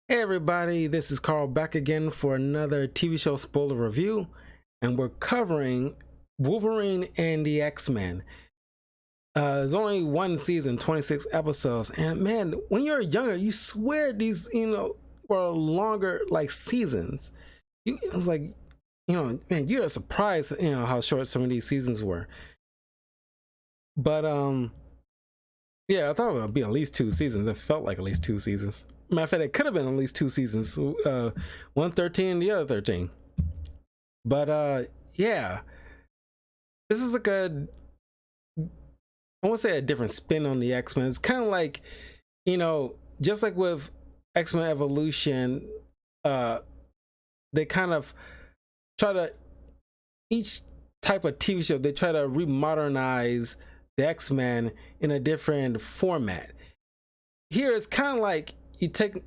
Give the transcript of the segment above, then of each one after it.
Hey everybody, this is Carl back again for another TV show spoiler review, and we're covering Wolverine and the X-Men. There's only one season, 26 episodes, and man, when you're younger, you swear these, were longer like seasons. It's like, man, you're surprised, how short some of these seasons were. But yeah, I thought it would be at least 2 seasons. It felt like at least 2 seasons. Matter of fact, it could have been at least 2 seasons. One 13, the other 13. But yeah, this is like I won't say a different spin on the X-Men. It's kind of like, just like with X-Men Evolution, they kind of try to, each type of TV show, they try to remodernize the X-Men in a different format. Here it's kind of like you take,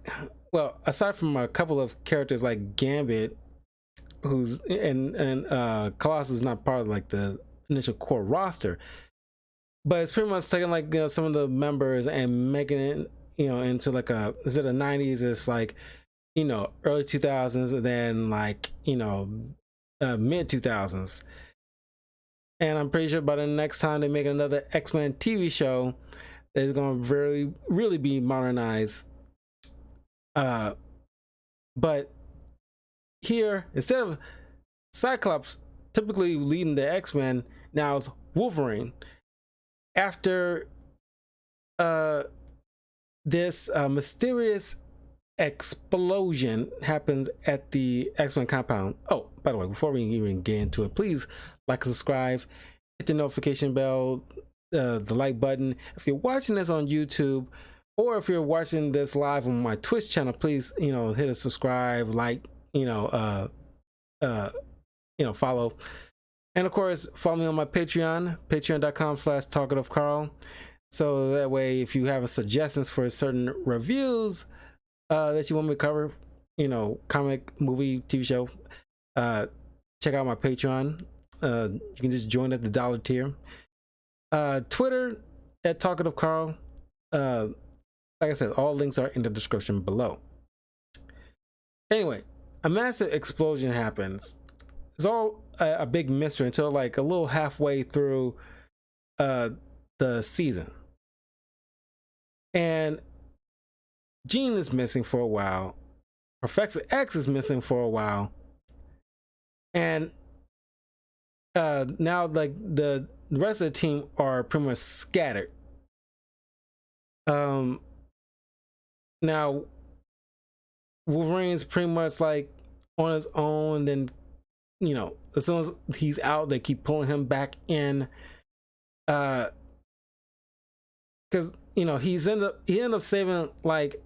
well, aside from a couple of characters like Gambit, who's and Colossus is not part of like the initial core roster, but it's pretty much taking like some of the members and making it into like instead of 90s, it's like early 2000s, and then like mid 2000s. And I'm pretty sure by the next time they make another X-Men TV show, it's going to really be modernized. But here, instead of Cyclops typically leading the X-Men, now it's Wolverine. After this mysterious explosion happens at the X-Men compound. Oh, by the way, before we even get into it, please like and subscribe, hit the notification bell, the like button. If you're watching this on YouTube, or if you're watching this live on my Twitch channel, please hit a subscribe, like, follow. And of course, follow me on my Patreon, patreon.com/talkativecarl. So that way, if you have suggestions for certain reviews that you want me to cover, comic, movie, TV show, check out my Patreon. You can just join at the dollar tier. Twitter at talkativecarl. Like I said, all links are in the description below. Anyway, a massive explosion happens. It's all a big mystery until like a little halfway through the season. And Jean is missing for a while. Professor X is missing for a while. And now like the rest of the team are pretty much scattered. Now Wolverine's pretty much like on his own. Then as soon as he's out, they keep pulling him back in, because he ended up saving like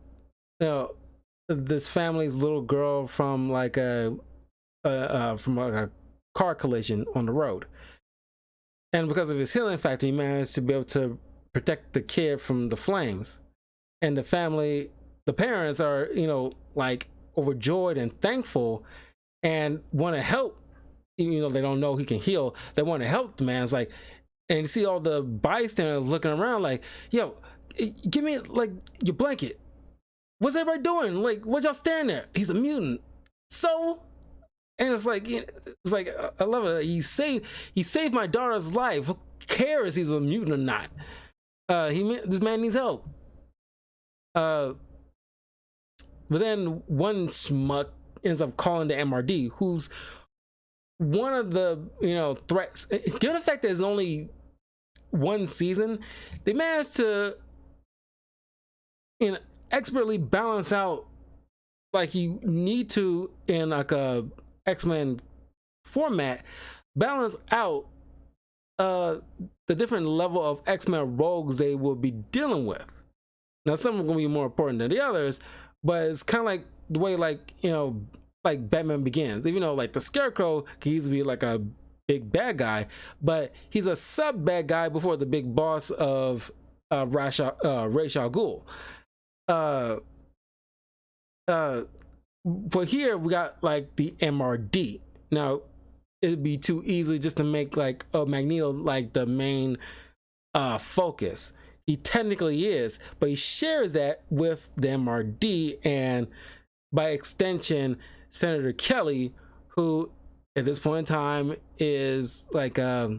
this family's little girl from like a car collision on the road. And because of his healing factor, he managed to be able to protect the kid from the flames. And the family, the parents are, like overjoyed and thankful and want to help. Even though they don't know he can heal, they want to help the man. It's like, and you see all the bystanders looking around like, yo, give me like your blanket. What's everybody doing? Like, what y'all staring at? He's a mutant. So, and it's like I love it. He saved my daughter's life. Who cares if he's a mutant or not? This man needs help. But then one schmuck ends up calling the MRD, who's one of the threats. Given the fact that there's only one season, they managed to expertly balance out, like you need to in like a X-Men format, balance out the different level of X-Men rogues they will be dealing with. Now some are going to be more important than the others, but it's kind of like the way like like Batman Begins. Even though like the Scarecrow can easily be like a big bad guy, but he's a sub bad guy before the big boss of Ra's al Ghul. For here we got like the MRD. Now it'd be too easy just to make like Magneto like the main focus. He technically is, but he shares that with the MRD, and by extension, Senator Kelly, who at this point in time is like a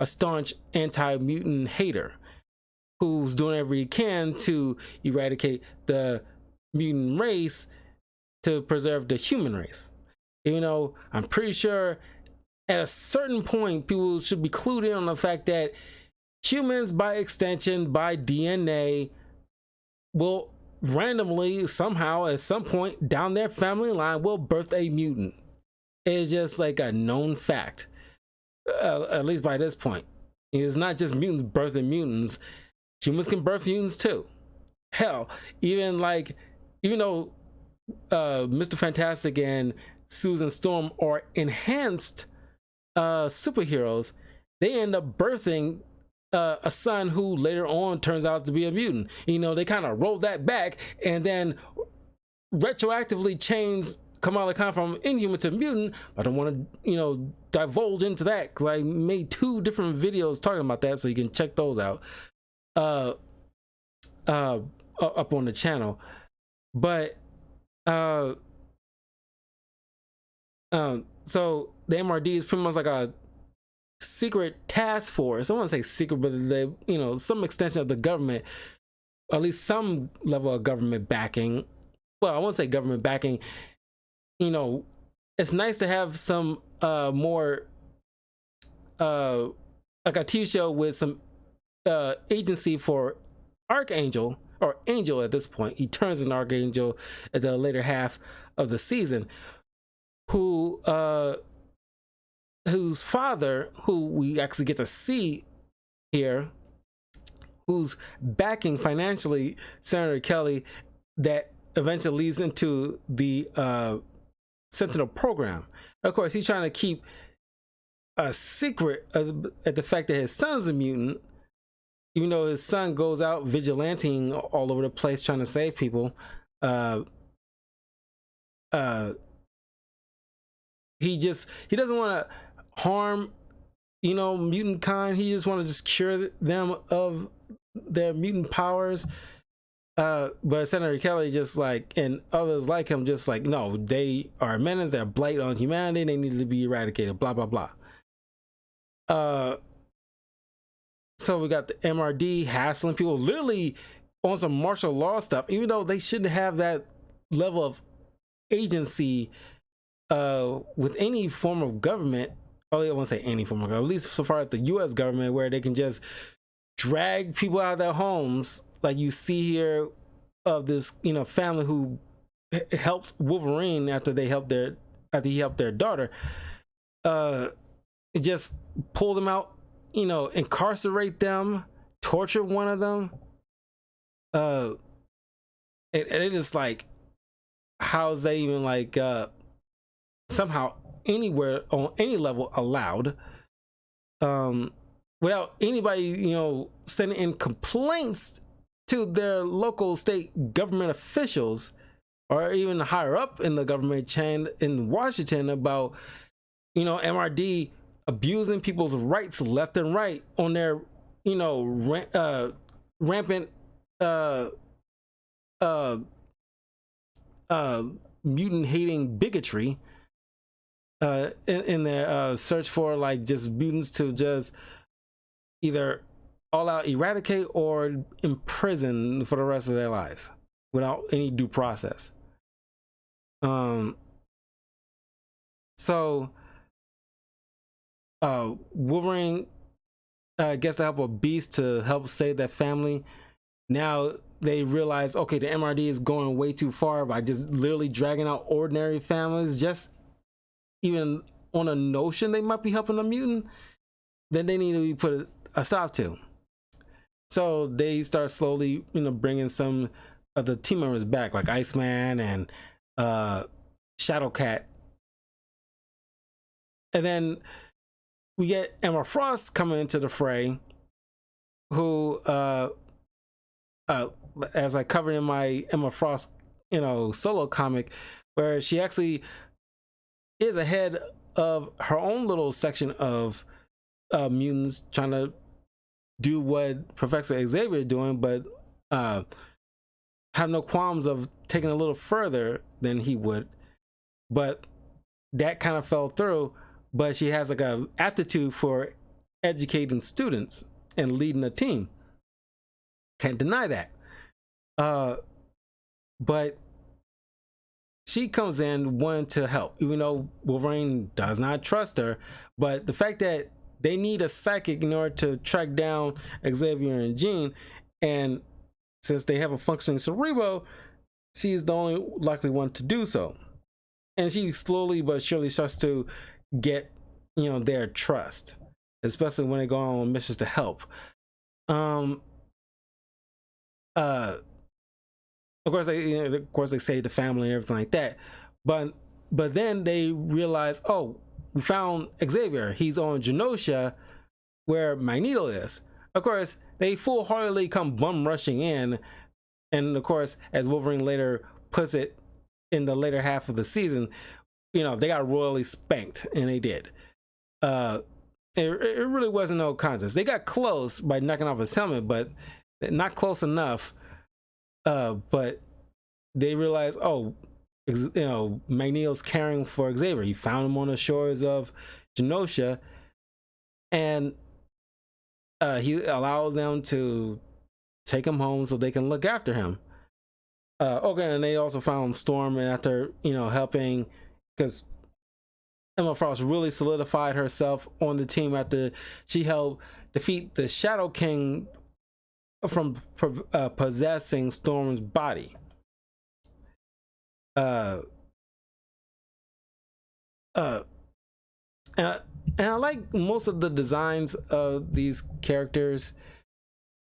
staunch anti-mutant hater who's doing everything he can to eradicate the mutant race to preserve the human race. Even though I'm pretty sure at a certain point people should be clued in on the fact that humans, by extension, by DNA, will randomly, somehow, at some point down their family line, will birth a mutant. It's just like a known fact, at least by this point. It's not just mutants birthing mutants. Humans can birth mutants too. Hell, even though Mr. Fantastic and Susan Storm are enhanced superheroes, they end up birthing a son who later on turns out to be a mutant. They kind of rolled that back and then retroactively changed Kamala Khan from Inhuman to mutant. I don't want to, divulge into that because I made 2 different videos talking about that, so you can check those out up on the channel. But so the MRD is pretty much like a secret task force. I want to say secret, but they, some extension of the government, at least some level of government backing. Well, I won't say government backing. It's nice to have some more like a TV show with some agency for Archangel, or Angel at this point. He turns an Archangel at the later half of the season, whose father, who we actually get to see here, who's backing financially Senator Kelly, that eventually leads into the Sentinel program. Of course, he's trying to keep a secret at the fact that his son's a mutant, even though his son goes out vigilanting all over the place trying to save people. He doesn't want to harm mutant kind. He just want to just cure them of their mutant powers. But Senator Kelly, just like, and others like him, just like, no, they are a menace, they're a blight on humanity, they need to be eradicated, blah blah blah. So we got the MRD hassling people, literally on some martial law stuff, even though they shouldn't have that level of agency with any form of government. I won't say any form of government, at least so far as the US government, where they can just drag people out of their homes, like you see here of this family who helped Wolverine after he helped their daughter. Just pull them out, incarcerate them, torture one of them. And it is like, how is that even like somehow anywhere on any level allowed, without anybody sending in complaints to their local state government officials, or even higher up in the government chain in Washington, about MRD abusing people's rights left and right on their rampant mutant hating bigotry in their search for like just mutants to just either all out eradicate or imprison for the rest of their lives without any due process. So Wolverine gets the help of Beast to help save that family. Now they realize, okay, the MRD is going way too far by just literally dragging out ordinary families, just even on a notion they might be helping a mutant. Then they need to be put a stop to. So they start slowly, bringing some of the team members back, like Iceman and Shadowcat. And then we get Emma Frost coming into the fray, who, as I covered in my Emma Frost, solo comic, where she actually is ahead of her own little section of mutants trying to do what Professor Xavier is doing, but have no qualms of taking a little further than he would, but that kind of fell through. But she has like a aptitude for educating students and leading a team. Can't deny that. But she comes in wanting to help, even though Wolverine does not trust her. But the fact that they need a psychic in order to track down Xavier and Jean, and since they have a functioning cerebro, she's the only likely one to do so. And she slowly but surely starts to get, their trust, especially when they go on missions to help. Of course, they save the family and everything like that. But then they realize, oh, we found Xavier. He's on Genosha, where Magneto is. Of course, they full-heartedly come bum rushing in, and of course, as Wolverine later puts it in the later half of the season, they got royally spanked, and they did. It really wasn't no contest. They got close by knocking off his helmet, but not close enough. But they realized, oh, Magneto's caring for Xavier. He found him on the shores of Genosha, and he allowed them to take him home so they can look after him. Okay, and they also found Storm, and after helping, because Emma Frost really solidified herself on the team after she helped defeat the Shadow King from possessing Storm's body. And I like most of the designs of these characters,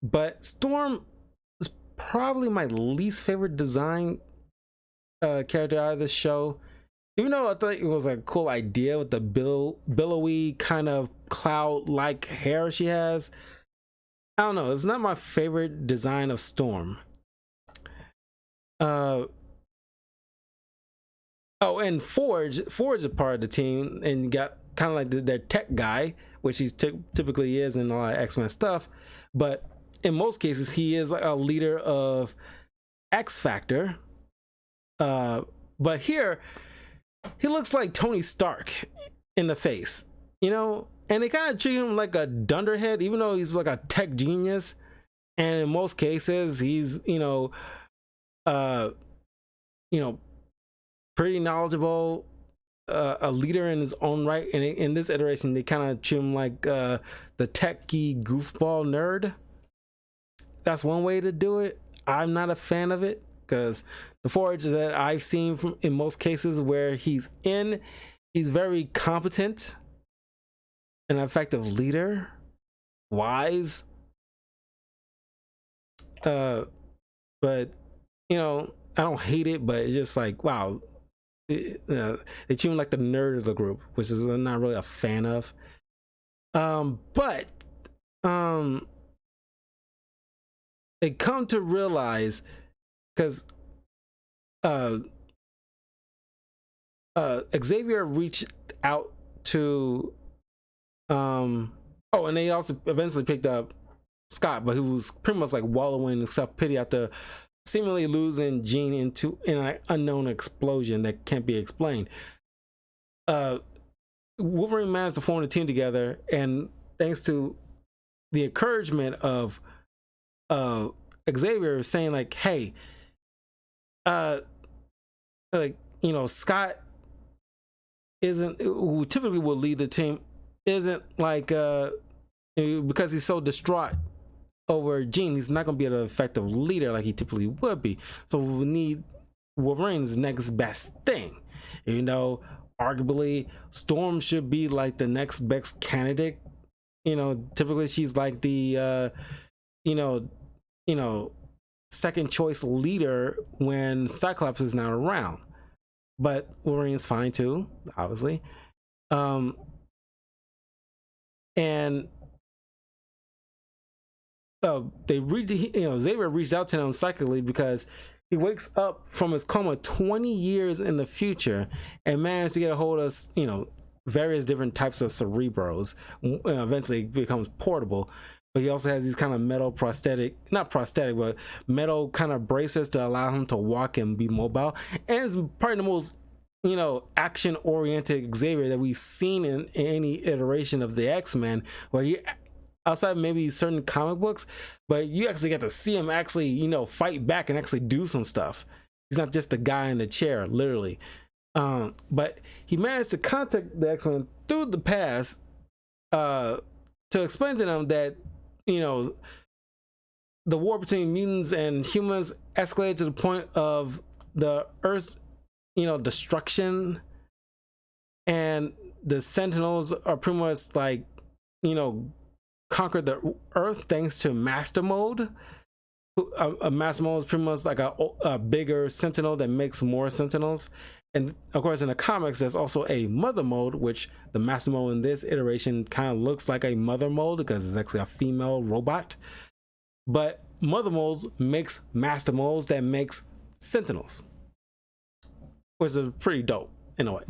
but Storm is probably my least favorite design character out of this show. Even though I thought it was a cool idea with the billowy kind of cloud-like hair she has, I don't know. It's not my favorite design of Storm. Oh, and Forge is a part of the team, and got kind of like their tech guy, which he typically is in a lot of X-Men stuff. But in most cases, he is like a leader of X Factor. But here, he looks like Tony Stark in the face, and they kind of treat him like a dunderhead, even though he's like a tech genius. And in most cases, he's pretty knowledgeable, a leader in his own right. And in this iteration, they kind of treat him like the techie goofball nerd. That's one way to do it. I'm not a fan of it, because the Forge that I've seen in most cases where he's very competent, an effective leader, wise. But I don't hate it, but it's just like, wow, they treat him like the nerd of the group, which is I'm not really a fan of. But they come to realize, because Xavier reached out to and they also eventually picked up Scott, but he was pretty much like wallowing in self-pity after seemingly losing Jean in an unknown explosion that can't be explained. Wolverine managed to form a team together, and thanks to the encouragement of Xavier saying like, hey, Scott isn't, who typically will lead the team, isn't like because he's so distraught over Jean, he's not going to be an effective leader like he typically would be. So we need Wolverine's next best thing. Arguably Storm should be like the next best candidate. Typically she's like the second choice leader when Cyclops is not around. But Wolverine's fine too, obviously. And Xavier reached out to him psychically because he wakes up from his coma 20 years in the future and managed to get a hold of various different types of cerebros. Eventually becomes portable. but he also has these kind of metal prosthetic, not prosthetic, but metal kind of bracers to allow him to walk and be mobile. And it's probably the most, action oriented Xavier that we've seen in any iteration of the X-Men, where he, outside maybe certain comic books, but you actually get to see him actually, fight back and actually do some stuff. He's not just a guy in the chair, literally. But he managed to contact the X-Men through the past, to explain to them that, the war between mutants and humans escalated to the point of the Earth's, destruction, and the Sentinels are pretty much like, conquered the Earth thanks to Master Mode. A Master Mode is pretty much like a bigger Sentinel that makes more Sentinels. And of course, in the comics, there's also a Mother Mode, which the Master Mode in this iteration kind of looks like a Mother Mode because it's actually a female robot. But Mother Modes makes Master Modes that makes Sentinels, which is pretty dope in a way.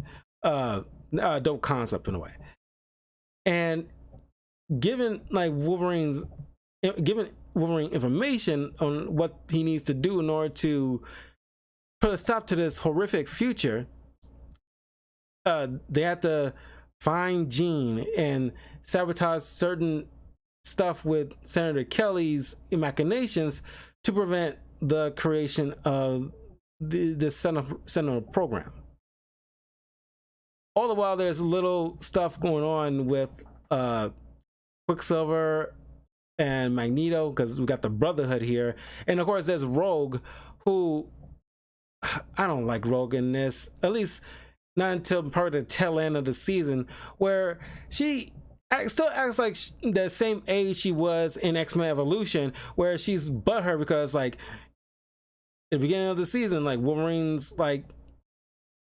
Dope concept in a way. And given Wolverine information on what he needs to do in order to put a stop to this horrific future, they have to find Jean and sabotage certain stuff with Senator Kelly's machinations to prevent the creation of the Sentinel program. All the while, there's little stuff going on with Quicksilver and Magneto, because we got the Brotherhood here, and of course there's Rogue, who I don't like Rogue in this, at least not until probably the tail end of the season, where she still acts like the same age she was in X-Men Evolution, where she's butthurt because at the beginning of the season, Wolverine's had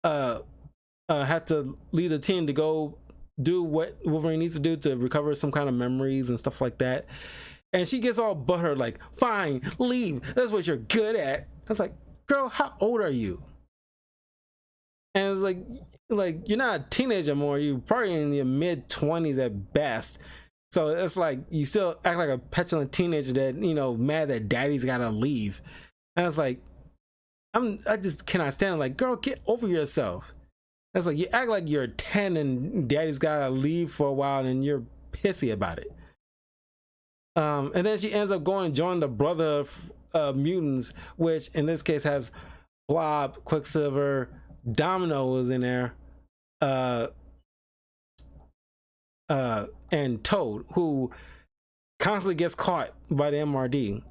to lead the team to go do what Wolverine needs to do to recover some kind of memories and stuff like that. And she gets all butthurt, like, fine, leave. That's what you're good at. I was like, girl, how old are you? And it's like you're not a teenager anymore. You're probably in your mid-20s at best. So it's like you still act like a petulant teenager that, mad that daddy's gotta leave. And it's like, I just cannot stand it. Like, girl, get over yourself. It's like you act like you're 10 and daddy's gotta leave for a while and you're pissy about it. And then she ends up going and join the Brother of Mutants, which in this case has Blob, Quicksilver, Domino is in there, and Toad, who constantly gets caught by the MRD.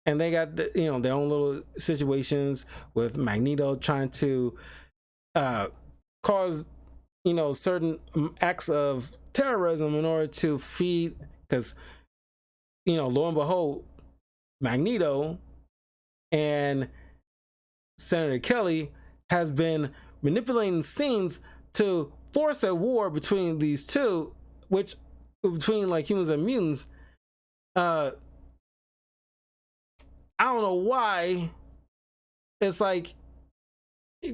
And they got their own little situations with Magneto trying to cause certain acts of terrorism in order to feed, because lo and behold, Magneto and Senator Kelly has been manipulating scenes to force a war between these two, which between humans and mutants. I don't know why. It's like,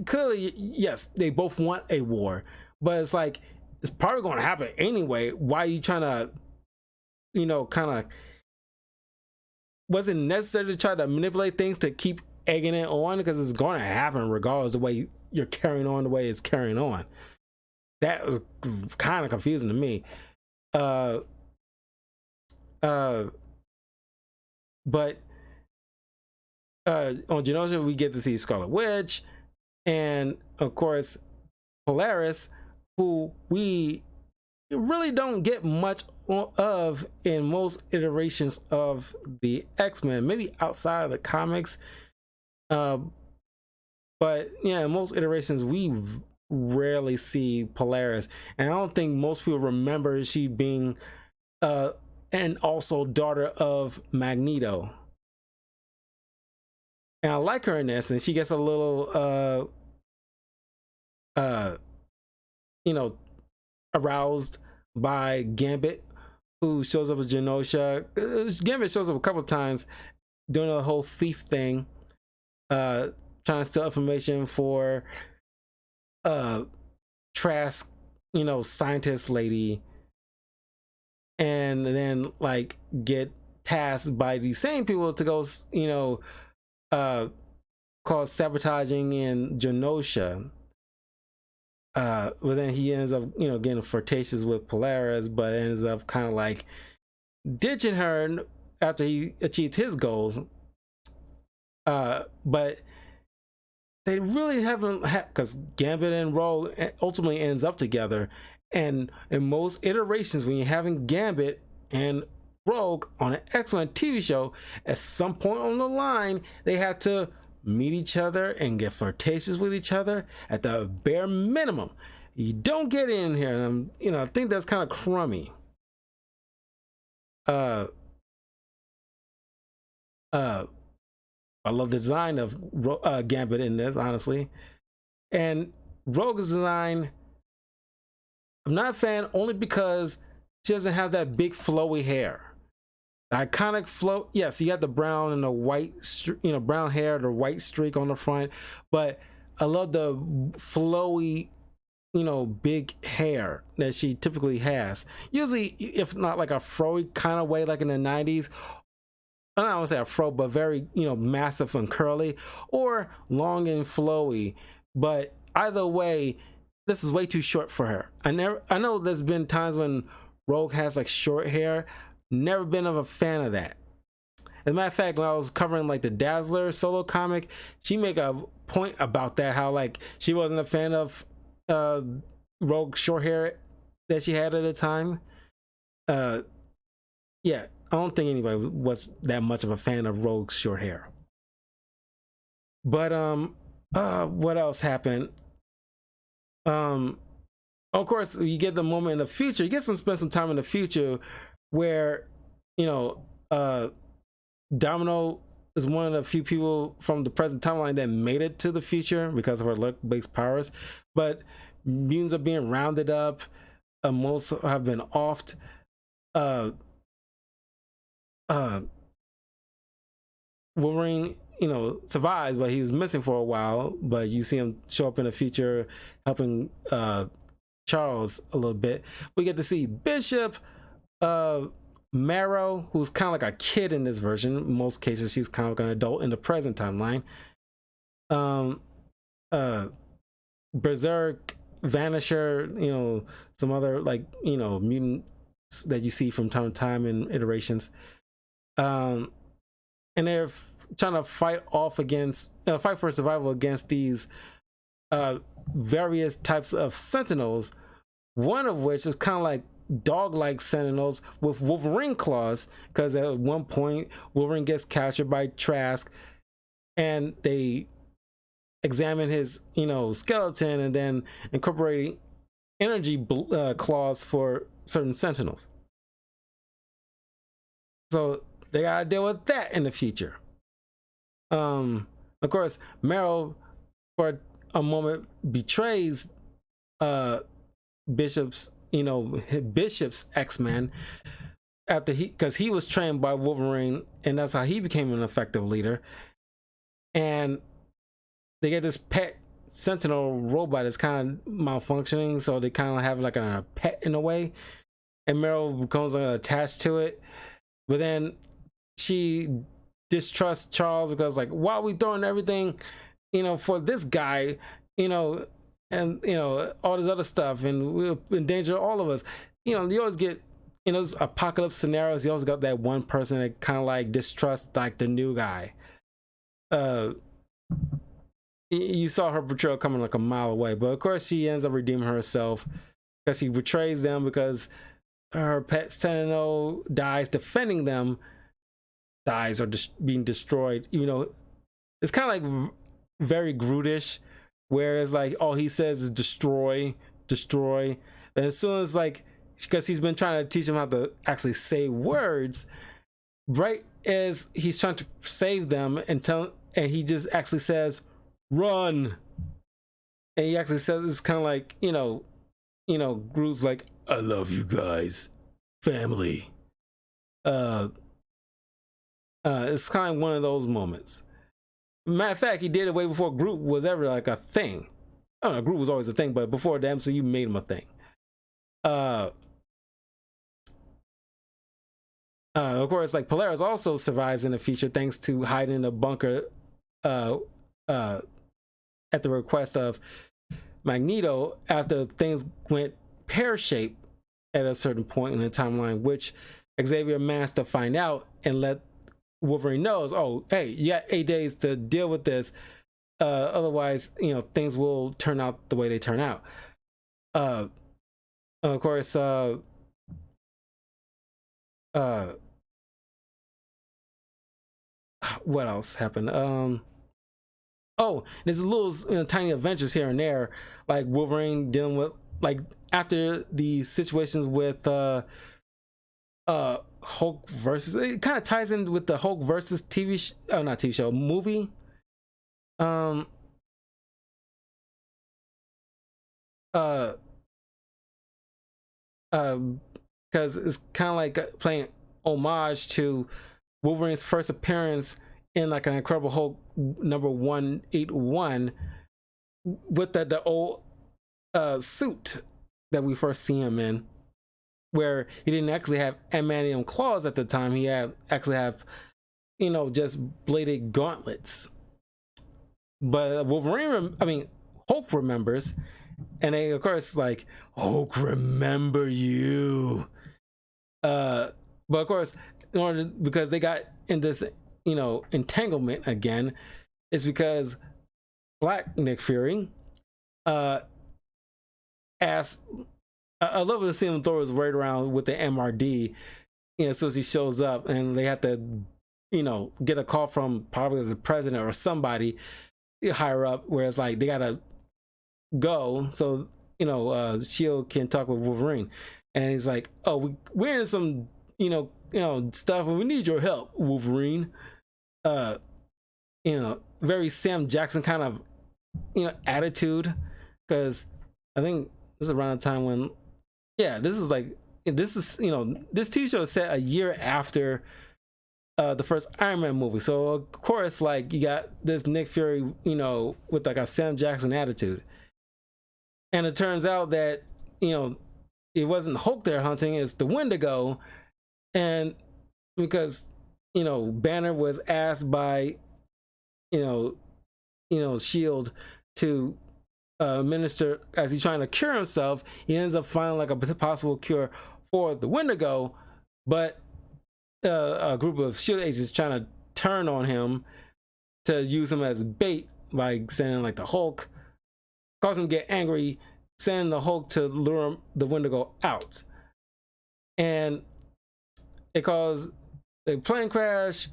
clearly, yes, they both want a war, but it's like, it's probably going to happen anyway. Why are you trying to, kind of, was it necessary to try to manipulate things to keep egging it on? Because it's going to happen regardless of the way you're carrying on the way it's carrying on. That was kind of confusing to me. But on Genosha, we get to see Scarlet Witch, and of course Polaris, who we really don't get much of in most iterations of the X-Men, maybe outside of the comics. But yeah, in most iterations we rarely see Polaris, and I don't think most people remember she being and also daughter of Magneto. And I like her in this, and she gets a little aroused by Gambit, who shows up at Genosha. Gambit shows up a couple times doing a whole thief thing, trying to steal information for Trask, scientist lady. and then like get tasked by these same people to go, uh, cause sabotaging in Genosha. But then he ends up, getting flirtatious with Polaris, but ends up kind of like ditching her after he achieved his goals. But they really haven't, because Gambit and Rogue ultimately ends up together. And in most iterations, when you're having Gambit and Rogue on an X-Men TV show, at some point on the line, they had to meet each other and get flirtatious with each other at the bare minimum. You don't get in here, and I think that's kind of crummy. I love the design of Gambit in this, honestly. And Rogue's design, I'm not a fan only because she doesn't have that big flowy hair. The iconic flow, yes, you got the brown and the white, brown hair, the white streak on the front, but I love the flowy, big hair that she typically has. Usually, if not like a froy kind of way, like in the 90s, I don't want to say a fro, but very, massive and curly, or long and flowy. But either way, this is way too short for her. I know there's been times when Rogue has like short hair. Never been of a fan of that. As a matter of fact, when I was covering like the Dazzler solo comic, she make a point about that, how like she wasn't a fan of Rogue short hair that she had at the time. Yeah, I don't think anybody was that much of a fan of Rogue's short hair. But what else happened? Of course, you get the moment in the future. You get spend some time in the future where, Domino is one of the few people from the present timeline that made it to the future because of her luck-based powers. But mutants are being rounded up. Most have been offed. Wolverine, survives, but he was missing for a while. But you see him show up in the future, helping Charles a little bit. We get to see Bishop, Marrow, who's kind of like a kid in this version. In most cases, she's kind of like an adult in the present timeline. Berserk, Vanisher, some other mutants that you see from time to time in iterations. And they're trying to fight for survival against these various types of Sentinels. One of which is kind of like dog-like Sentinels with Wolverine claws, because at one point Wolverine gets captured by Trask, and they examine his skeleton and then incorporate energy claws for certain Sentinels. So they gotta deal with that in the future. Of course, Marrow for a moment betrays Bishop's X-Men after because he was trained by Wolverine, and that's how he became an effective leader. And they get this pet Sentinel robot that's kind of malfunctioning, so they kind of have like a pet in a way, and Marrow becomes attached to it. But then she distrusts Charles because, like, why are we throwing everything, for this guy, and all this other stuff, and we'll endanger all of us. You always get those apocalypse scenarios. You always got that one person that kind of like distrusts like the new guy. You saw her betrayal coming like a mile away, but of course she ends up redeeming herself because she betrays them because her pet Sentinel dies defending them, dies or being destroyed. It's kind of like very Groot-ish, whereas like all he says is destroy. And as soon as because he's been trying to teach him how to actually say words, right as he's trying to save them and he just actually says run, and he actually says it's kind of like Groot's like, I love you guys, family. It's kind of one of those moments. Matter of fact, he did it way before Groot was ever like a thing. I don't know, Groot was always a thing, but before the MCU made him a thing. Of course, like Polaris also survives in the future thanks to hiding in a bunker uh, uh, at the request of Magneto after things went pear-shaped at a certain point in the timeline, which Xavier managed to find out and let Wolverine knows, oh, hey, you got 8 days to deal with this. Otherwise, things will turn out the way they turn out. Of course, what else happened? Oh, there's little tiny adventures here and there, like Wolverine dealing with, like, after the situations with Hulk versus, it kind of ties in with the Hulk versus not TV show, movie. Because it's kind of like playing homage to Wolverine's first appearance in like an Incredible Hulk number 181 with the old suit that we first see him in, where he didn't actually have adamantium claws at the time. He had actually have just bladed gauntlets. But Hulk remembers, and they of course like, Hulk remember you. But of course, because they got in this entanglement again, is because Black Nick Fury asked, I love to see him throw his weight around with the MRD, as soon as he shows up, and they have to get a call from probably the president or somebody higher up, where it's like they gotta go so Shield can talk with Wolverine, and he's like, oh, we're in some stuff and we need your help, Wolverine. Very Sam Jackson kind of attitude, because I think this is around the time when this is this TV show is set a year after the first Iron Man movie, so of course like you got this Nick Fury with like a Sam Jackson attitude. And it turns out that it wasn't Hulk they're hunting, it's the Wendigo. And because Banner was asked by Shield to minister, as he's trying to cure himself, he ends up finding like a possible cure for the Wendigo, but a group of Shield agents trying to turn on him to use him as bait by sending like the Hulk, cause him to get angry, sending the Hulk to lure the Wendigo out, and it caused a plane crash.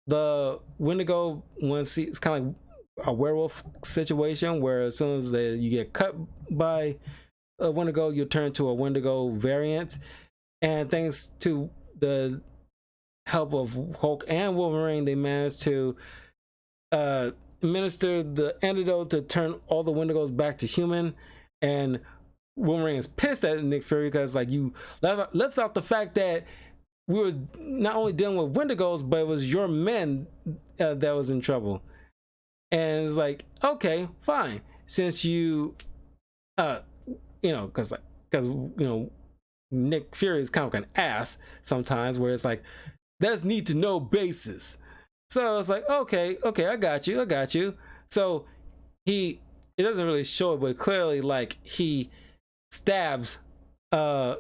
The Wendigo, it's kind of like a werewolf situation, where as soon as you get cut by a Wendigo, you turn to a Wendigo variant. And thanks to the help of Hulk and Wolverine, they managed to administer the antidote to turn all the Wendigos back to human. And Wolverine is pissed at Nick Fury because like you left out the fact that we were not only dealing with Wendigos, but it was your men that was in trouble. And it's like, okay, fine, since you because Nick Fury is kind of like an ass sometimes, where it's like, there's need to know basis. So it's like, okay, I got you. So it doesn't really show it, but clearly like he stabs Banner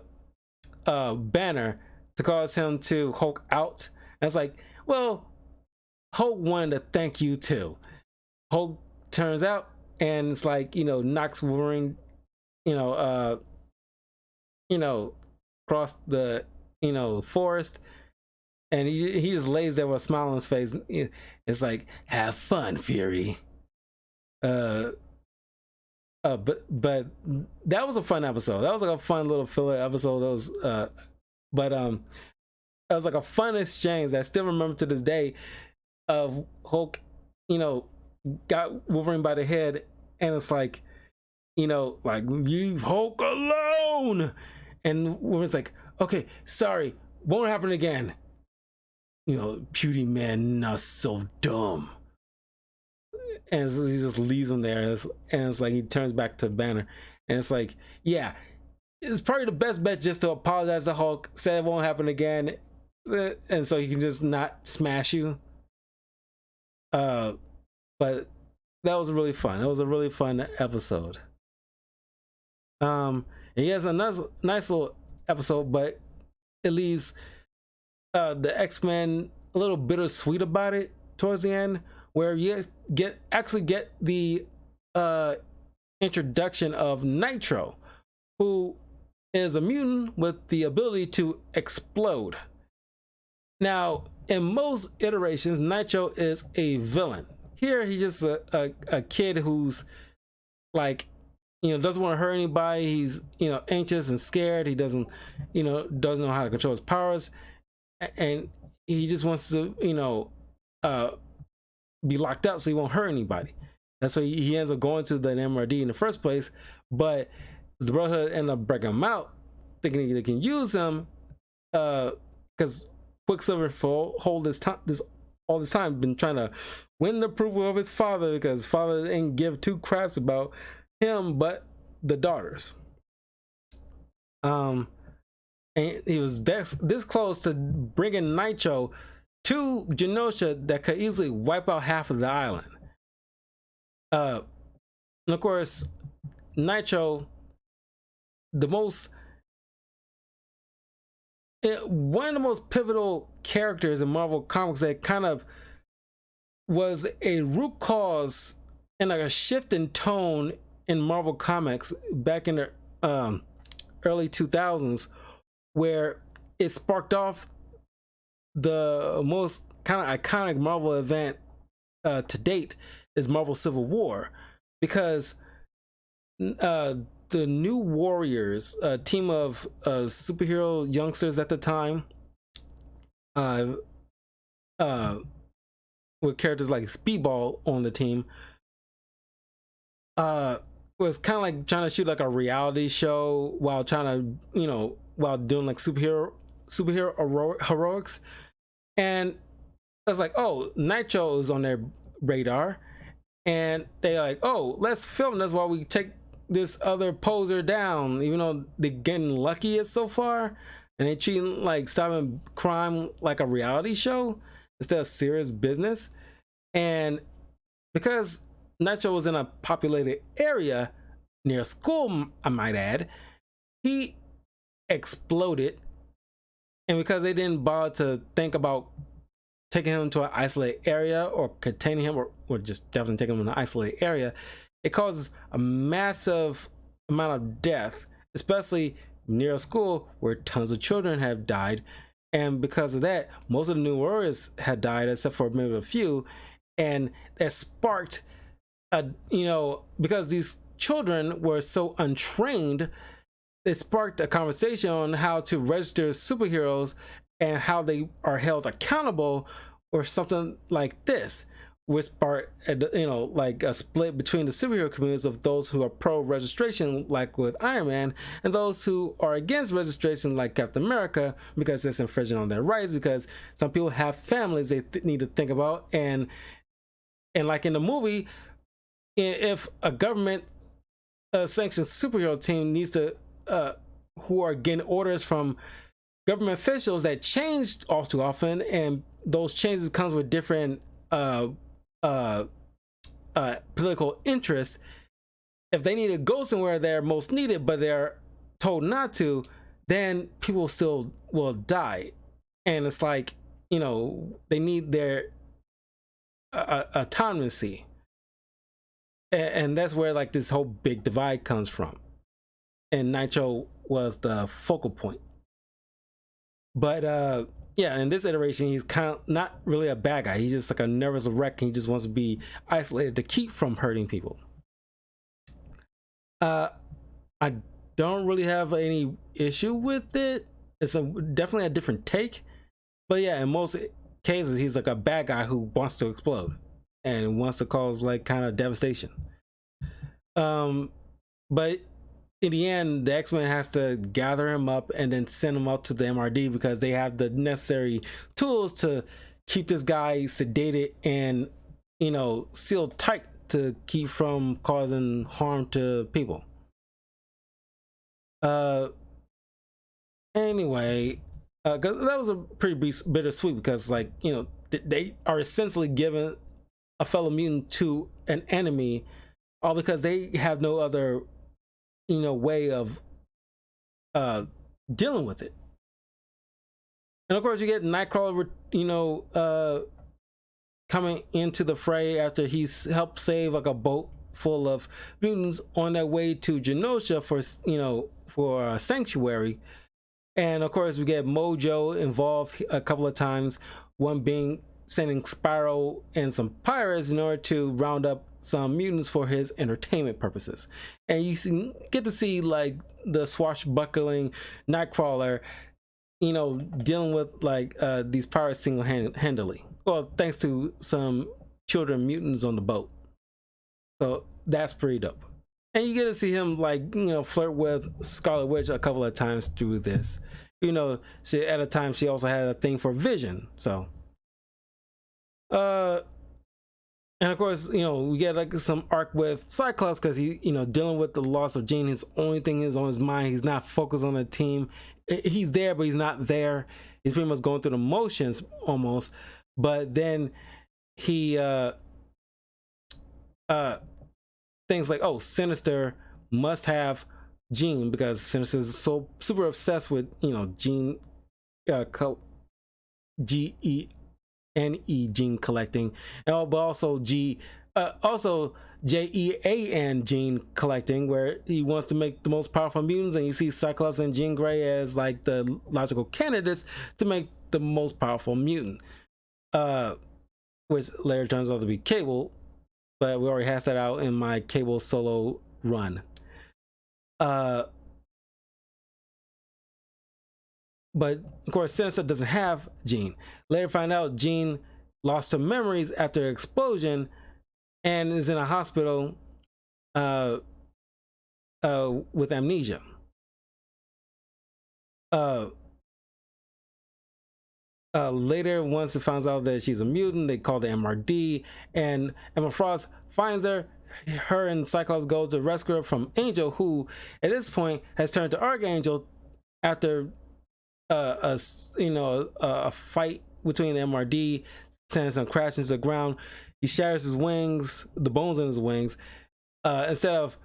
to cause him to Hulk out. And it's like, well, Hulk wanted to thank you too. Hulk turns out and it's like, knocks Wolverine, across the, forest. And he just lays there with a smile on his face. It's like, have fun, Fury. But that was a fun episode. That was like a fun little filler episode. That was it was like a fun exchange that I still remember to this day, of Hulk, got Wolverine by the head, and it's like, like, leave Hulk alone. And Wolverine's like, okay, sorry, won't happen again. Beauty man, not so dumb. And he just leaves him there, and it's like he turns back to Banner, and it's like, yeah, it's probably the best bet just to apologize to Hulk, say it won't happen again, and so he can just not smash you. Uh, but that was really fun. It was a really fun episode. And he has a nice little episode, but it leaves the X-Men a little bittersweet about it towards the end, where you get the uh introduction of Nitro, who is a mutant with the ability to explode. Now, in most iterations, Nitro is a villain. Here, he's just a kid who's like, doesn't want to hurt anybody. He's, anxious and scared. He doesn't know how to control his powers, and he just wants to, be locked up so he won't hurt anybody. That's why he ends up going to the MRD in the first place. But the Brotherhood end up breaking him out, thinking they can use him, because Quicksilver for all this time been trying to win the approval of his father, because father didn't give two craps about him but the daughters. And he was this close to bringing Nitro to Genosha that could easily wipe out half of the island. And of course, Nitro, one of the most pivotal characters in Marvel Comics that kind of was a root cause and like a shift in tone in Marvel Comics back in the early 2000s, where it sparked off the most kind of iconic Marvel event to date is Marvel Civil War, because the New Warriors, a team of superhero youngsters at the time, with characters like Speedball on the team, was kind of like trying to shoot like a reality show while trying to, while doing like superhero heroics. And I was like, oh, Nitro is on their radar, and they like, oh, let's film this while we take this other poser down, even though they're getting lucky so far, and they treating like stopping crime like a reality show instead of serious business. And because Nitro was in a populated area near a school, I might add, he exploded. And because they didn't bother to think about taking him to an isolated area or containing him, or just definitely taking him to an isolated area, it causes a massive amount of death, especially near a school where tons of children have died. And because of that, most of the New Warriors had died, except for maybe a few. And that sparked because these children were so untrained, it sparked a conversation on how to register superheroes and how they are held accountable, or something like this, which sparked like a split between the superhero communities of those who are pro registration, like with Iron Man, and those who are against registration, like Captain America, because it's infringing on their rights, because some people have families they need to think about. And like in the movie, if a government sanctioned superhero team needs to who are getting orders from government officials that change all too often, and those changes comes with different political interests, if they need to go somewhere they're most needed but they're told not to, then people still will die. And it's like, they need their autonomy. And that's where like this whole big divide comes from, and Nitro was the focal point. But yeah, in this iteration, he's kind of not really a bad guy. He's just like a nervous wreck, and he just wants to be isolated to keep from hurting people. I don't really have any issue with it. It's definitely a different take. But yeah, in most cases, he's like a bad guy who wants to explode and wants to cause like kind of devastation. But in the end, the X-Men has to gather him up and then send him out to the MRD, because they have the necessary tools to keep this guy sedated and sealed tight to keep from causing harm to people. Anyway, 'Cause that was a pretty bittersweet, because like, they are essentially giving a fellow mutant to an enemy, all because they have no other way of uh dealing with it. And of course, you get Nightcrawler, coming into the fray after he's helped save like a boat full of mutants on their way to Genosha for a sanctuary. And of course, we get Mojo involved a couple of times, one being sending Sparrow and some pirates in order to round up some mutants for his entertainment purposes. And get to see like the swashbuckling Nightcrawler, dealing with like these pirates single-handedly. Well, thanks to some children mutants on the boat. So that's pretty dope. And you get to see him like flirt with Scarlet Witch a couple of times through this. She at a time she also had a thing for Vision. So and of course, we get like some arc with Cyclops, because he, dealing with the loss of Jean. His only thing is on his mind. He's not focused on the team. He's there, but he's not there. He's pretty much going through the motions almost. But then he things like, oh, Sinister must have Jean, because Sinister is so super obsessed with Jean, GENE, gene collecting, and but also also JEAN, gene collecting, where he wants to make the most powerful mutants, and you see Cyclops and Jean Grey as like the logical candidates to make the most powerful mutant, which later turns out to be Cable, but we already hashed that out in my Cable solo run. But of course, Sinister doesn't have Jean. Later find out Jean lost her memories after an explosion and is in a hospital with amnesia. Later, once it finds out that she's a mutant, they call the MRD, and Emma Frost finds her. Her and Cyclops go to rescue her from Angel, who at this point has turned to Archangel after a fight between the MRD, sends him crashing to the ground. He shatters his wings, the bones in his wings. Instead of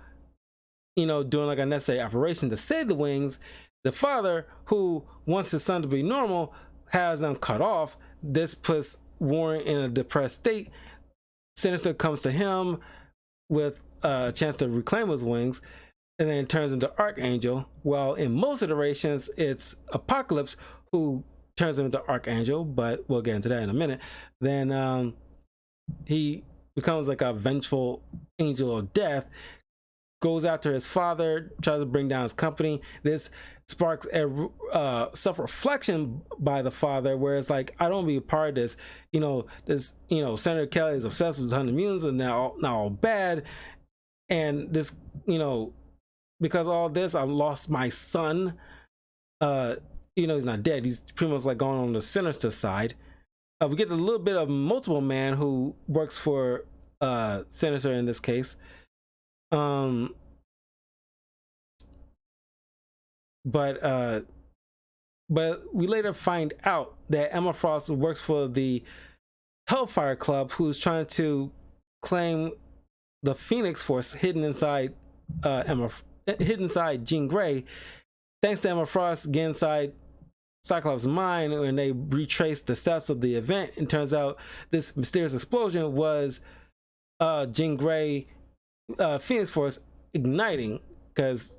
doing like a necessary operation to save the wings, the father, who wants his son to be normal, has them cut off. This puts Warren in a depressed state. Sinister comes to him with a chance to reclaim his wings, and then turns into Archangel. Well, in most iterations, it's Apocalypse who turns him into Archangel, but we'll get into that in a minute. Then he becomes like a vengeful angel of death, goes after his father, tries to bring down his company. This sparks a self-reflection by the father, where it's like, I don't want to be a part of this. Senator Kelly is obsessed with 100 mutants and now all bad. And this, because of all this, I lost my son. He's not dead. He's pretty much like going on the Sinister side. We get a little bit of Multiple Man, who works for Sinister in this case. But we later find out that Emma Frost works for the Hellfire Club, who's trying to claim the Phoenix Force hidden inside Jean Grey. Thanks to Emma Frost, get inside Cyclops' mind, and they retrace the steps of the event. It turns out this mysterious explosion was Jean Grey Phoenix Force igniting, because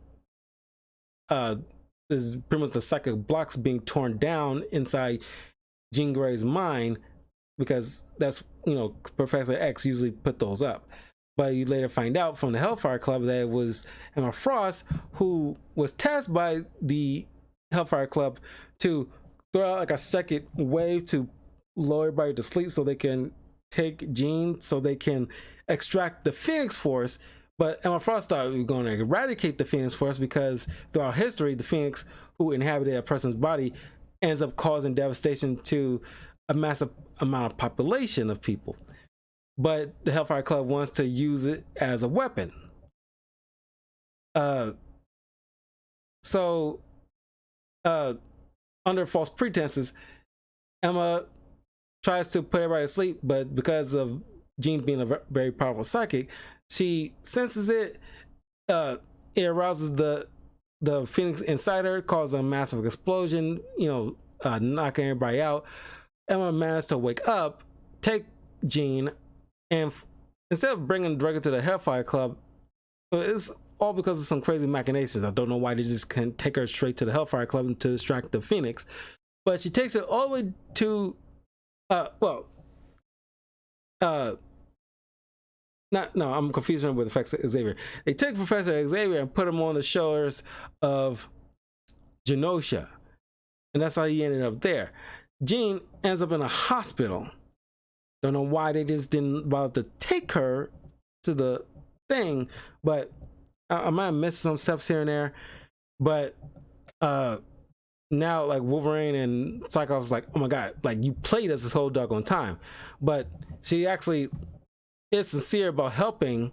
this is pretty much the psychic blocks being torn down inside Jean Grey's mind, because that's Professor X usually put those up. But you later find out from the Hellfire Club that it was Emma Frost who was tasked by the Hellfire Club to throw out like a second wave to lull everybody to sleep, so they can take Jean, so they can extract the Phoenix Force. But Emma Frost thought we were going to eradicate the Phoenix Force, because throughout history, the Phoenix who inhabited a person's body ends up causing devastation to a massive amount of population of people. But the Hellfire Club wants to use it as a weapon. So under false pretenses, Emma tries to put everybody to sleep, but because of Jean being a very powerful psychic, she senses it. It arouses the Phoenix inside her, causes a massive explosion. Knocking everybody out. Emma manages to wake up, take Jean, and instead of bringing directly to the Hellfire Club, it's all because of some crazy machinations. I don't know why they just can't take her straight to the Hellfire Club to distract the Phoenix, but she takes it all the way to I'm confusing with Professor Xavier. They take Professor Xavier and put him on the shoulders of Genosha, and that's how he ended up there. Jean ends up in a hospital. Don't know why they just didn't bother to take her to the thing, but I might have missed some steps here and there. But now, like, Wolverine and Cyclops, like, oh my god, like, you played us this whole doggone time. But she actually is sincere about helping,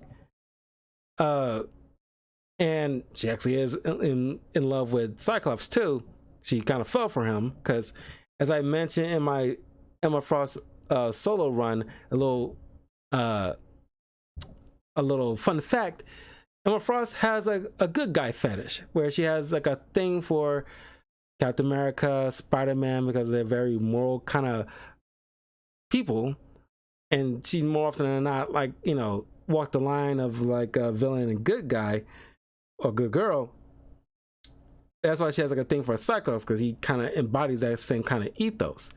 and she actually is in love with Cyclops too. She kind of fell for him because, as I mentioned in my Emma Frost solo run, a little fun fact: Emma Frost has a good guy fetish, where she has like a thing for Captain America, Spider-Man, because they're very moral kind of people, and she more often than not, like, walk the line of like a villain and good guy or good girl. That's why she has like a thing for Cyclops, because he kind of embodies that same kind of ethos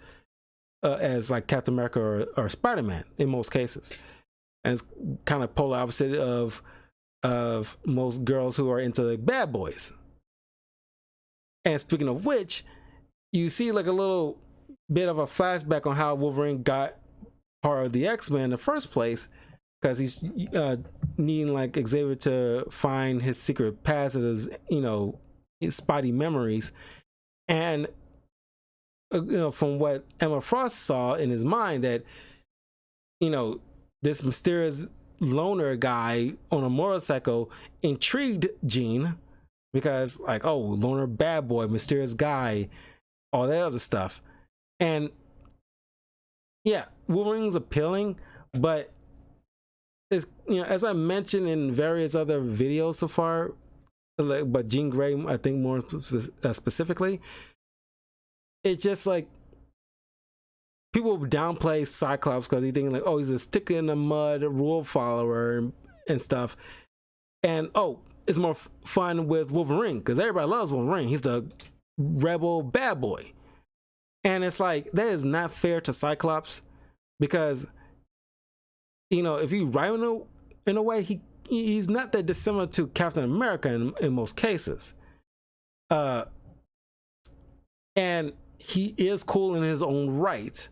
as like Captain America or Spider-Man in most cases, and it's kind of polar opposite of most girls who are into like bad boys. And speaking of which, you see like a little bit of a flashback on how Wolverine got part of the X-Men in the first place, because he's needing like Xavier to find his secret past of his his spotty memories. And from what Emma Frost saw in his mind, that this mysterious loner guy on a motorcycle intrigued Jean, because like, oh, loner bad boy, mysterious guy, all that other stuff. And yeah, Wolverine's appealing, but it's, as I mentioned in various other videos so far, but Jean Grey, I think more specifically, it's just like people downplay Cyclops because they think like, oh, he's a stick in the mud rule follower and stuff. And oh, it's more fun with Wolverine because everybody loves Wolverine. He's the rebel bad boy. And it's like, that is not fair to Cyclops, because if you write him in a way, he's not that dissimilar to Captain America in most cases. And he is cool in his own right.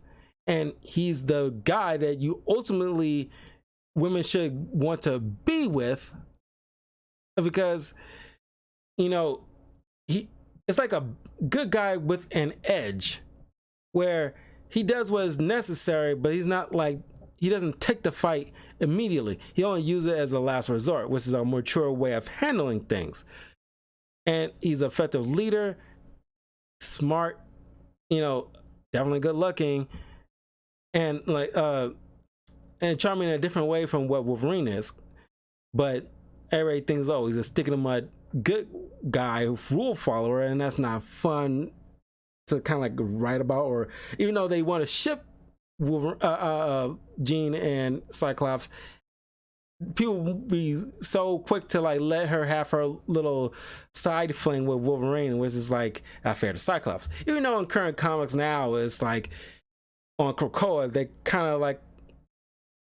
And he's the guy that you ultimately women should want to be with, because it's like a good guy with an edge, where he does what is necessary, but he's not like, he doesn't take the fight immediately. He only uses it as a last resort, which is a mature way of handling things. And he's an effective leader, smart, definitely good looking, and like and charming in a different way from what Wolverine is. But everybody thinks, oh, he's a stick in the mud good guy, rule follower, and that's not fun to kind of like write about. Or even though they want to ship Jean and Cyclops, people will be so quick to like let her have her little side fling with Wolverine, which is like not fair to Cyclops. Even though in current comics now, it's like on Krakoa, they kind of like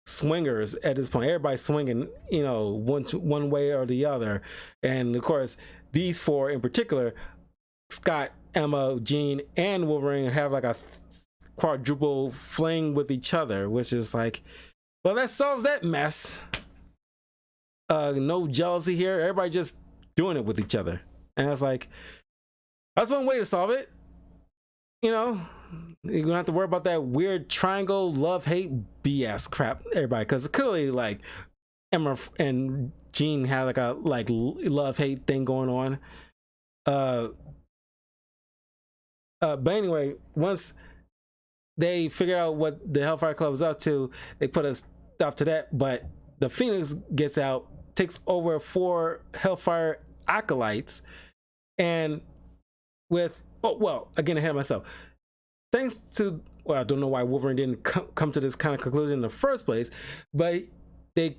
swingers at this point. Everybody's swinging, one way or the other. And of course, these four in particular, Scott, Emma, Jean, and Wolverine, have like a quadruple fling with each other, which is like, well, that solves that mess. No jealousy here. Everybody just doing it with each other. And it's like, that's one way to solve it. You're gonna have to worry about that weird triangle love-hate BS crap, everybody, because clearly like Emma and Jean have like a love-hate thing going on. But anyway, once they figure out what the Hellfire Club is up to, they put a stop to that. But the Phoenix gets out, takes over 4 Hellfire acolytes, and with again ahead of myself. Thanks to I don't know why Wolverine didn't come to this kind of conclusion in the first place, but they,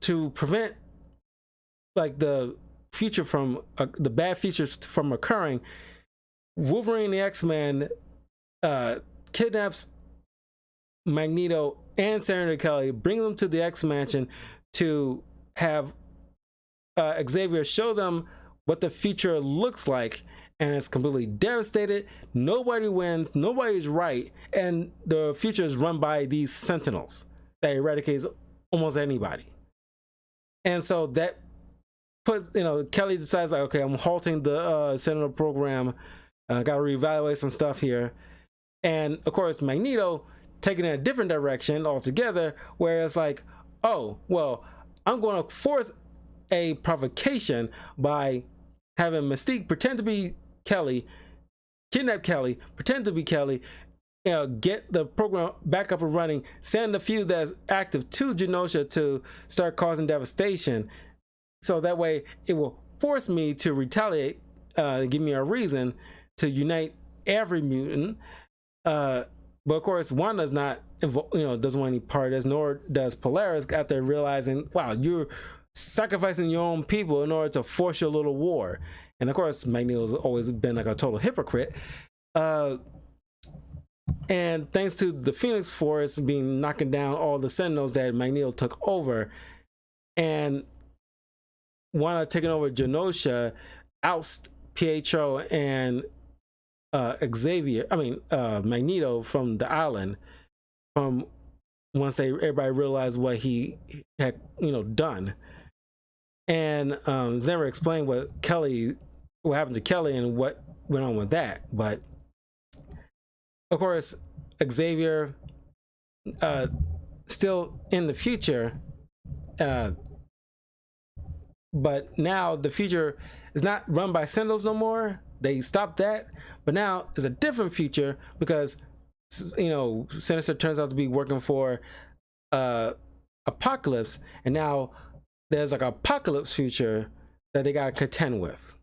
to prevent like the future from the bad futures from occurring, Wolverine and the X-Men kidnaps Magneto and Senator Kelly, bring them to the X-Mansion to have Xavier show them what the future looks like, and it's completely devastated. Nobody wins, nobody's right, and the future is run by these Sentinels that eradicates almost anybody. And so that puts, Kelly decides like, okay, I'm halting the Sentinel program. Gotta reevaluate some stuff here. And of course, Magneto taking in a different direction altogether, where it's like, oh, well, I'm going to force a provocation by having Mystique pretend to be Kelly, kidnap Kelly, pretend to be Kelly, get the program back up and running, send the few that's active to Genosha to start causing devastation. So that way it will force me to retaliate, give me a reason to unite every mutant. But of course, Wanda's not, doesn't want any part of this, nor does Polaris, after realizing, wow, you're sacrificing your own people in order to force your little war. And of course, Magneto's always been like a total hypocrite. And thanks to the Phoenix Force being knocking down all the Sentinels that Magneto took over, and Wanda taking over Genosha, oust Pietro and Magneto from the island, from once everybody realized what he had done. And Zara explained what happened to Kelly and what went on with that. But of course, Xavier still in the future, but now the future is not run by Sentinels no more. They stopped that, but now it's a different future because Sinister turns out to be working for Apocalypse, and now there's like an Apocalypse future that they gotta contend with.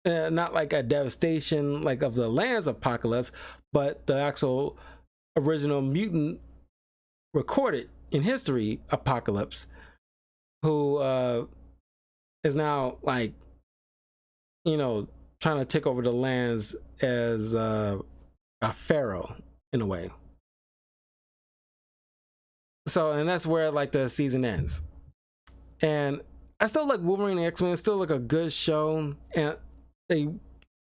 Not like a devastation like of the lands of Apocalypse, but the actual original mutant recorded in history Apocalypse, who is now like trying to take over the lands as a pharaoh in a way. So, and that's where like the season ends. And I still like Wolverine and X-Men. It's still like a good show and a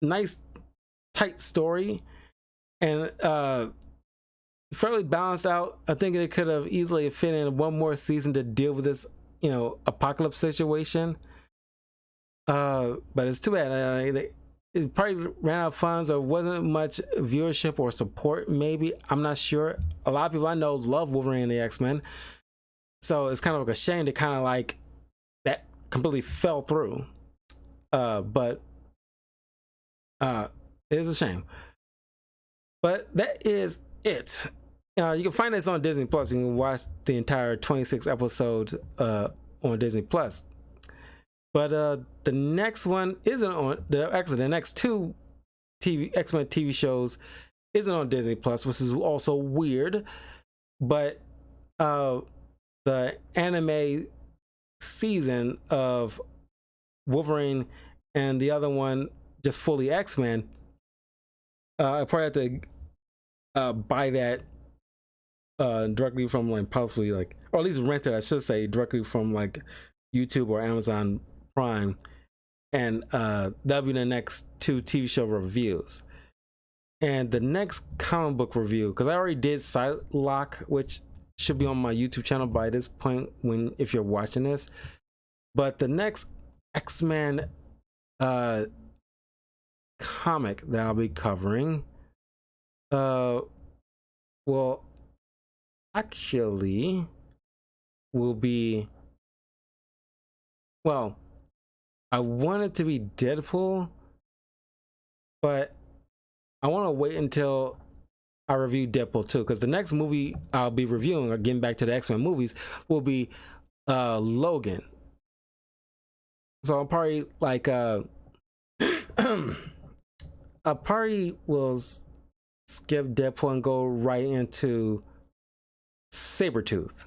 nice tight story, and fairly balanced out. I think it could have easily fit in one more season to deal with this Apocalypse situation. But it's too bad. It probably ran out of funds, or wasn't much viewership or support. Maybe, I'm not sure. A lot of people I know love Wolverine and the X-Men, so it's kind of like a shame to kind of like that completely fell through. But it is a shame. But that is it. You can find this on Disney Plus. You can watch the entire 26 episodes on Disney Plus. But the next one isn't on. The next 2 X-Men TV shows isn't on Disney Plus, which is also weird. But the anime season of Wolverine and the other one just fully X-Men, I probably have to buy that directly from like possibly like, or at least rent it, I should say, directly from like YouTube or Amazon Prime, and that'll be the next 2 TV show reviews. And the next comic book review, because I already did Psylocke, which should be on my YouTube channel by this point if you're watching this. But the next X-Men comic that I'll be covering, well, actually will be, well, I want it to be Deadpool, but I want to wait until I review Deadpool 2, because the next movie I'll be reviewing, or getting back to the X-Men movies, will be Logan. So I'll probably like I probably will skip Deadpool and go right into Sabretooth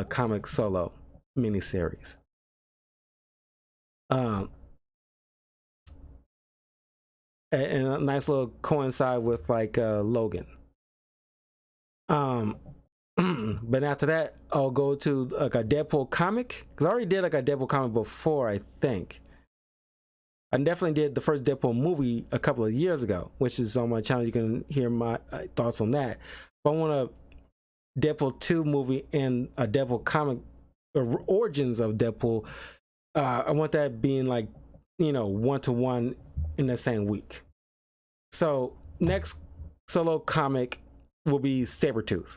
comic solo miniseries. Um and a nice little coincide with like Logan. Um but after that I'll go to like a Deadpool comic, because I already did like a Deadpool comic before. I think I definitely did the first Deadpool movie a couple of years ago, which is on my channel. You can hear my thoughts on that. But I want a Deadpool 2 movie and a Deadpool comic, or origins of Deadpool. I want that being like, you know, 1-to-1 in the same week. So next solo comic will be Sabretooth.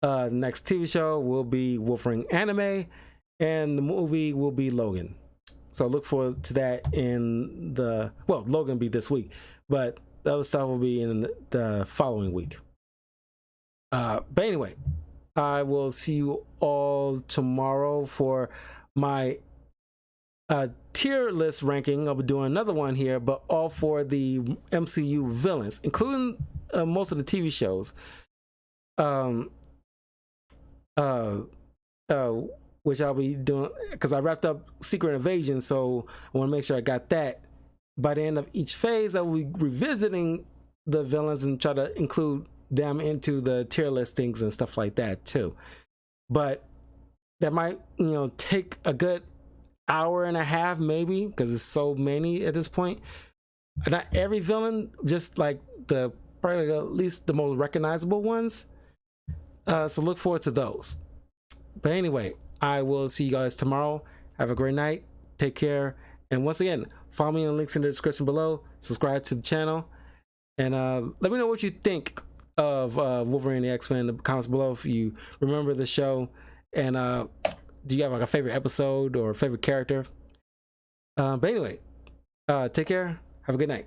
Next TV show will be Wolverine anime, and the movie will be Logan. So look forward to that in the, well, Logan will be this week, but the other stuff will be in the following week. But anyway, I will see you all tomorrow for my tier list ranking. I'll be doing another one here, but all for the MCU villains, including most of the TV shows. Which I'll be doing because I wrapped up Secret Invasion, so I want to make sure I got that. By the end of each phase, I will be revisiting the villains and try to include them into the tier listings and stuff like that too. But that might, you know, take a good hour and a half maybe, because there's so many at this point. Not every villain, just like the probably at least the most recognizable ones. So look forward to those. But anyway, I will see you guys tomorrow. Have a great night. Take care. And once again, follow me on links in the description below. Subscribe to the channel. And let me know what you think of Wolverine and the X-Men in the comments below if you remember the show. And do you have like a favorite episode or favorite character? But anyway, take care. Have a good night.